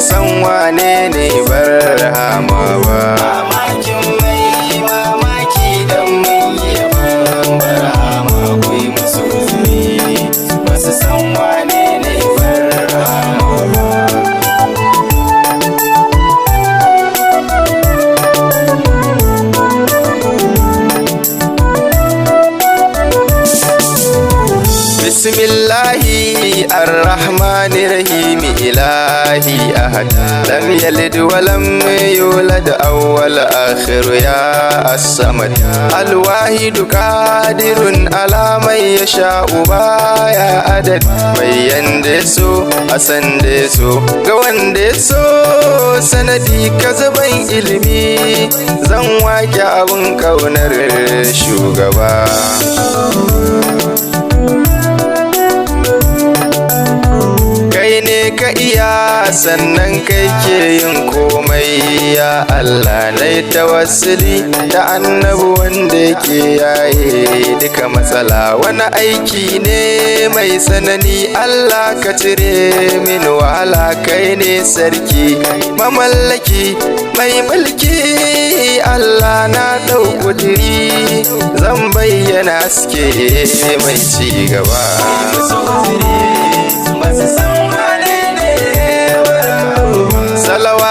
san wane ne Barhama ba. mamakin mai mamaki dan mun yi yabon Barhama akwai musu uzuri ba su san wane ne Barhama ba. Bismillahi ar-Rahmanir Rahim. Ilahi ahad lam yalid wa lam yulad awwal akhir ya as-samad al-wahid qadirun ala man yasha'u baya adad mai yanda so a sanda so ga wanda so sanadi kazaban ilimi zan wake abun kaunar shugaba. Ne ka iya sannan kai ke yin komai ya Allah na yi tawassuli da annabi wanda yake yaye duka matsala. Wani aiki ne mai tsanani Allah ka cire min wahala. Kai ne sarki mamallaki mai mulki Allah na ɗau ƙudiri zan bayyana haske mai ci gaba.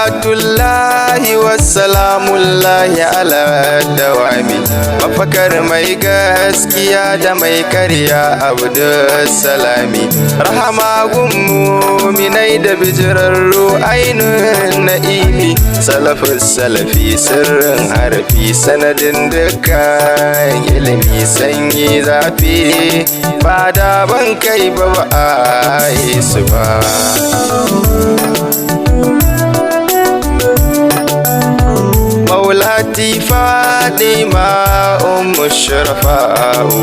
Salawatullahi wassalamullahi ala dawami mafakar mai gaskiya da mai karya abdus salami. Rahama gun muminai da bijirarru ainun na'imi. Salafus salafi sirrin harfi sanadin dukkan ilimi. Sanyi zafi ba da ban kai ba a yi su ba. Maulati Fatima ummu shurafa'u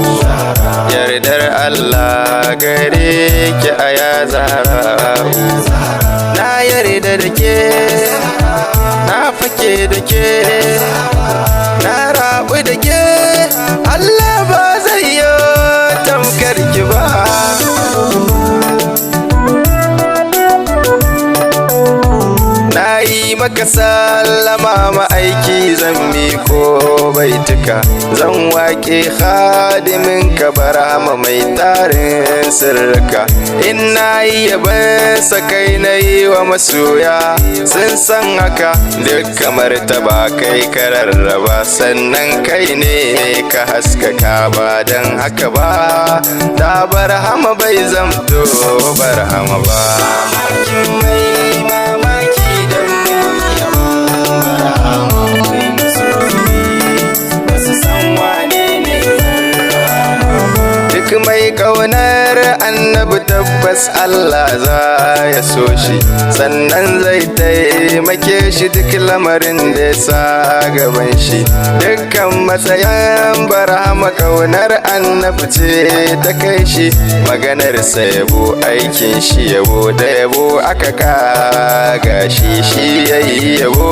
yardar Allah gare ki aya zara'u. Na yarda da ke na fake da ke na rabu da ke Allah ba zai yi tamkar ki ba. Na yi maka sallama ma'aiki zan miko baituka zan wake khadimin ka Barhama mai tarin sirrika. In na yi yaban sakai na yi wa masoya sun san haka duk kamar taba kai ka rarraba sannan kai ne ka haskaka ba don haka ba da Barhama bai zamto Barhama ba. Mamakin mai mamaki dan mun yi yabon Barhama akwai musu uzuri ba su san wane ne Barhama ba. Duk mai kaunar annabi tabbas Allah za ya so shi sannan zai taimake shi duk lamarin da ya sa gaban shi. Dukkan matsayin Barhama kaunar annabi ce ta kai shi. Maganar sa yabo aikin shi yabo da yabo aka kaga shi yayi yabo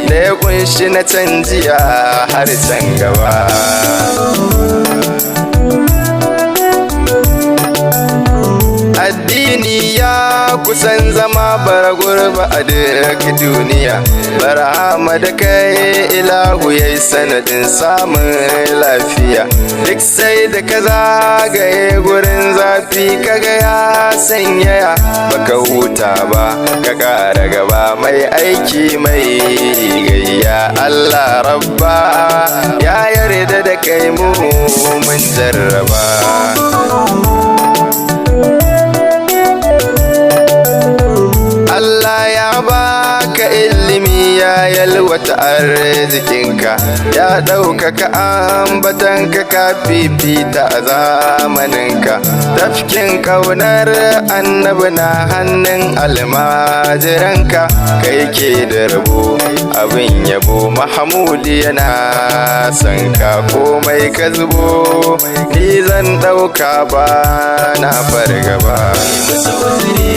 da ya kunshi na canjiya har can gaba. Addini ya kusan zama bara gurba a duk duniya. Barhama da kai ilahu yayi sanadin samun lafiya. Duk sai da ka zagaye gurin zafi kaga ya sanyaya baka huta ba ka ƙara gaba. Mai aiki mai gayya Allah rabba ya yarda da kai mu mun jarraba. Allah ya baka ilimi ya yalwata arzikinka ya ɗaukaka ambatanka ka fifita a zamaninka. Tafkin ƙaunar annabi na hannun almajiranka kai ke da rabo abin yabo. Mahamudi yana son ka komai ka zubo ni zan ɗauka ba na fargaba. Musu uzuri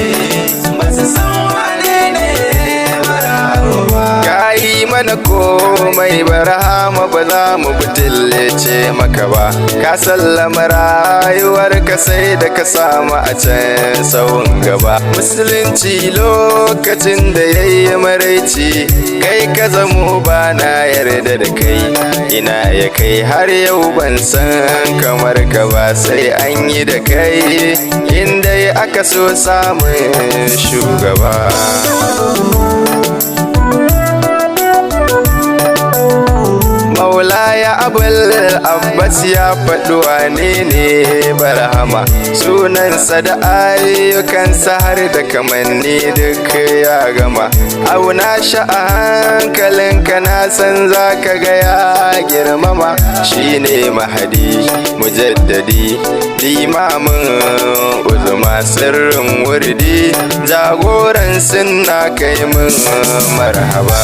ba su san wane ne Barhama ba. Ka yi mana komai Barhama, ba za mu butulce maka ba. Ka sallama rayuwarka sai da ka samu a can sahun gaba. Musulunci lokacin da yayi maraici, kai ka zamo ba na yarda da kai. Ina ya kai har yau ban san kamar ka ba, sai an yi da kai inda aka so samun shugaba. Maulaya Abul Abbas ya faɗi wanene Barhama, sunansa da ayyukansa har da kamanni duk ya gama. Auna shi a hankalinka, na san za ka ga ya girmama. Shine mahadi mujaddadi, limamin uzuma, sirrin wurdi, jagoran sunna, kai mun marhaba.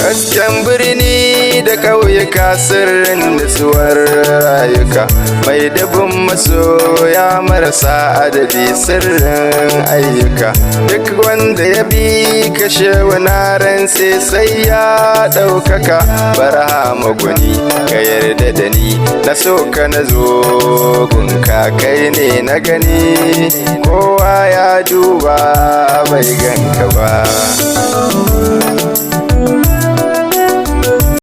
Hasken birni da ƙauyuka, sirrin nutsuwar rayuka, mai dubin masoya marasa adadi, sirrin ayyuka. Duk wanda ya bi ka shehu na rantse sai ya ɗaukaka. Barhama gwani ka yarda da ni, na so ka na zo gunka, kai ne na gani, kowa ya duba bai ganka ba.